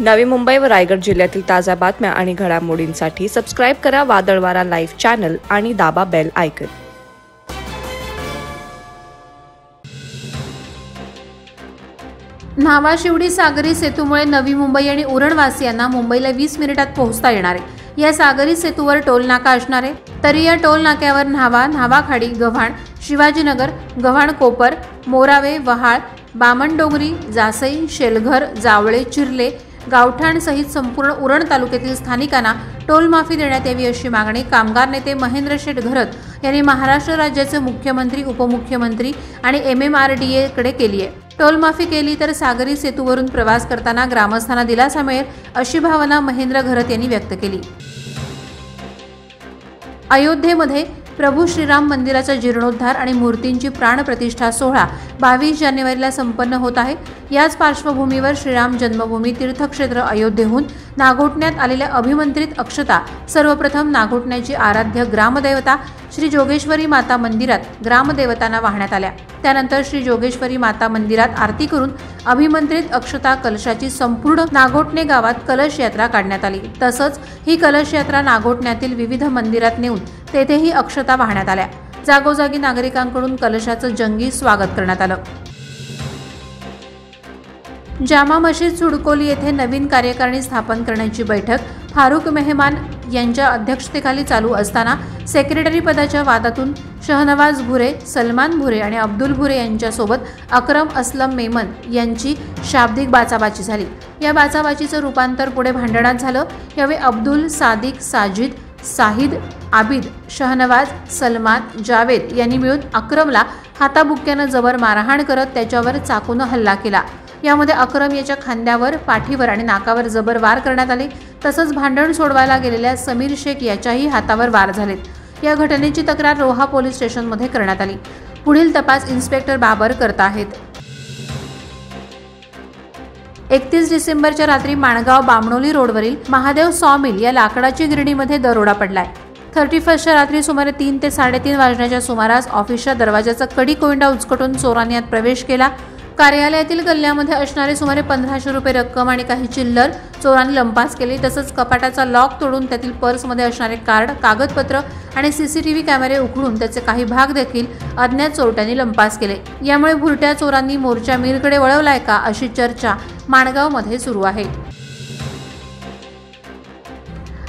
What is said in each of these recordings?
नवी मुंबई व रायगड जिल्ह्यातील ताज्या बातम्या आणि घडामोडींसाठी सबस्क्राइब करा वादळवारा लाईव्ह चॅनल आणि दाबा बेल आयकॉन। न्हावा शिवडी सागरी सेतूमुळे नवी मुंबई आणि उरणवासियांना मुंबईला 20 मिनिटात पोहोचता येणार आहे। या सागरी सेतूवर टोल नाका असणार आहे, तरी या टोल नाक्यावर न्हावा खाडी, गव्हाण, शिवाजीनगर, गव्हाण कोपर, मोरावे, वहाळ, बामणडोंगरी, जासई, शेलघर, जावळे, चिर्ले, गावठाण सहित संपूर्ण उरण तालुक्यातील स्थानिकांना टोल माफी देण्यात यावी अशी मागणी कामगार नेते महेंद्र शेठ घरत यांनी महाराष्ट्र राज्याचे मुख्यमंत्री, उपमुख्यमंत्री आणि MMRDA कडे केली आहे। टोल माफी केली तर सागरी सेतूवरून प्रवास करताना ग्रामस्थांना दिलासा मिळेल अशी भावना महेंद्र घरत यांनी व्यक्त केली। अयोध्येमध्ये प्रभू श्रीराम मंदिराचा जीर्णोद्धार आणि मूर्तींची प्राणप्रतिष्ठा सोहळा 22 जानेवारीला संपन्न होत आहे। याच पार्श्वभूमीवर श्रीराम जन्मभूमी तीर्थक्षेत्र अयोध्येहून नागोठण्यात आलेल्या अभिमंत्रित अक्षता सर्वप्रथम नागोठण्याची आराध्य ग्रामदेवता श्री जोगेश्वरी माता मंदिरात ग्रामदेवतांना वाहण्यात आल्या। त्यानंतर श्री जोगेश्वरी माता मंदिरात आरती करून अभिमंत्रित अक्षता कलशाची संपूर्ण नागोठणे गावात कलश यात्रा काढण्यात आली। तसंच ही कलश यात्रा नागोठण्यातील विविध मंदिरात नेऊन तेथेही अक्षता वाहण्यात आल्या। जागोजागी नागरिकांकडून कलशाचं जंगी स्वागत करण्यात आलं। जामा मशीद सुडकोली येथे नवीन कार्यकारिणी स्थापन करण्याची बैठक फारुख मेहमान यांच्या अध्यक्षतेखाली चालू असताना सेक्रेटरी पदाच्या वादातून शहनवाज भुरे, सलमान भुरे आणि अब्दुल भुरे यांच्यासोबत अक्रम असलम मेमन यांची शाब्दिक बाचाबाची झाली। या बाचाबाचीचं रूपांतर पुढे भांडणात झालं। यावेळी अब्दुल, सादिक, साजिद, साहिद, आबिद, शहनवाज, सलमान, जावेद यांनी मिळून अक्रमला हाताबुक्क्यानं जबर मारहाण करत त्याच्यावर चाकूनं हल्ला केला। यामध्ये अक्रम याच्या खांद्यावर, पाठीवर आणि नाकावर जबर वार करण्यात आले। तसंच भांडण सोडवायला गेलेल्या समीर शेख याच्याही हातावर वार झालेत। या घटनेची तक्रार रोहा पोलीस स्टेशनमध्ये करण्यात आली। पुढील तपास इन्स्पेक्टर बाबर करत आहेत। 31 डिसेंबरच्या रात्री माणगाव बामणोली रोडवरील महादेव सॉमिल या लाकडाची गिरणीमध्ये दरोडा पडलाय। 31च्या रात्री सुमारे 3 ते 3:30 वाजण्याच्या सुमारास ऑफिसच्या दरवाजाचा कडी कोंडा उचकटून चोरांनी आत प्रवेश केला। कार्यालयातील गल्ल्यामध्ये असणारे सुमारे 1500 रुपये रक्कम आणि काही चिल्लर चोरांनी लंपास केली। तसंच कपाटाचा लॉक तोडून त्यातील पर्समध्ये असणारे कार्ड, कागदपत्र आणि CCTV कॅमेरे उघडून त्याचे काही भाग देखील अज्ञात चोरट्यांनी लंपास केले। यामुळे भुरट्या चोरांनी मोर्चा मीरकडे वळवलाय का अशी चर्चा माणगावमध्ये सुरू आहे।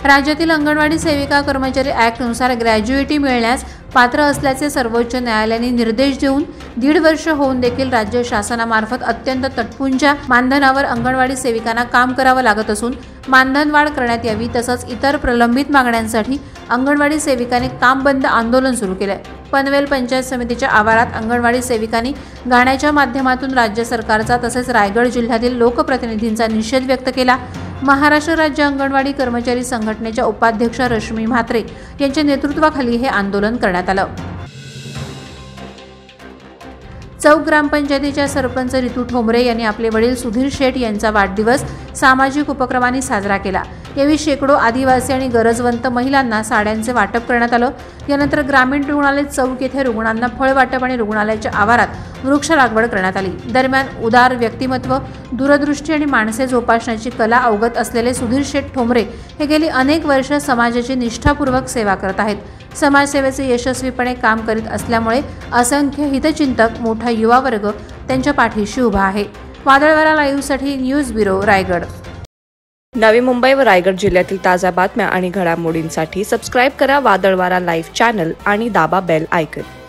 राज्यातील अंगणवाडी सेविका कर्मचारी ॲक्टनुसार ग्रॅज्युएटी मिळण्यास पात्र असल्याचे सर्वोच्च न्यायालयाने निर्देश देऊन 1.5 वर्ष होऊन देखील राज्य शासनामार्फत अत्यंत तटपुंजा मानधनावर अंगणवाडी सेविकांना काम करावं लागत असून मानधनवाढ करण्यात यावी। तसंच इतर प्रलंबित मागण्यांसाठी अंगणवाडी सेविकांनी काम बंद आंदोलन सुरू केलंय। पनवेल पंचायत समितीच्या आवारात अंगणवाडी सेविकांनी गाण्याच्या माध्यमातून राज्य सरकारचा तसेच रायगड जिल्ह्यातील लोकप्रतिनिधींचा निषेध व्यक्त केला। महाराष्ट्र राज्य अंगणवाडी कर्मचारी संघटनेच्या उपाध्यक्ष रश्मी म्हात्रे यांच्या नेतृत्वाखाली हे आंदोलन करण्यात आलं। चौक ग्रामपंचायतीच्या सरपंच रितू ठोंबरे यांनी आपले वडील सुधीर शेठ यांचा वाढदिवस सामाजिक उपक्रमांनी साजरा केला। यावेळी शेकडो आदिवासी आणि गरजवंत महिलांना साड्यांचे वाटप करण्यात आलं। यानंतर ग्रामीण रुग्णालय चौक येथे रुग्णांना फळ वाटप आणि रुग्णालयाच्या आवारात वृक्ष लागवड करण्यात आली। दरम्यान उदार व्यक्तिमत्व, दूरदृष्टी आणि माणसे जोपासण्याची कला अवगत असलेले सुधीर शेठ ठोंबरे हे गेली अनेक वर्ष समाजाची निष्ठापूर्वक सेवा करत आहेत। समाजसेवेचे यशस्वीपणे काम करीत असल्यामुळे असंख्य हितचिंतक, मोठा युवा वर्ग त्यांच्या पाठीशी उभा आहे। वादळवारा लाईव्हसाठी न्यूज ब्युरो, रायगड। नवी मुंबई व रायगड जिल्ह्यातील ताज्या बातम्या आणि घडामोडींसाठी सबस्क्राइब करा वादळवारा लाईव्ह चॅनल आणि दाबा बेल आयकॉन।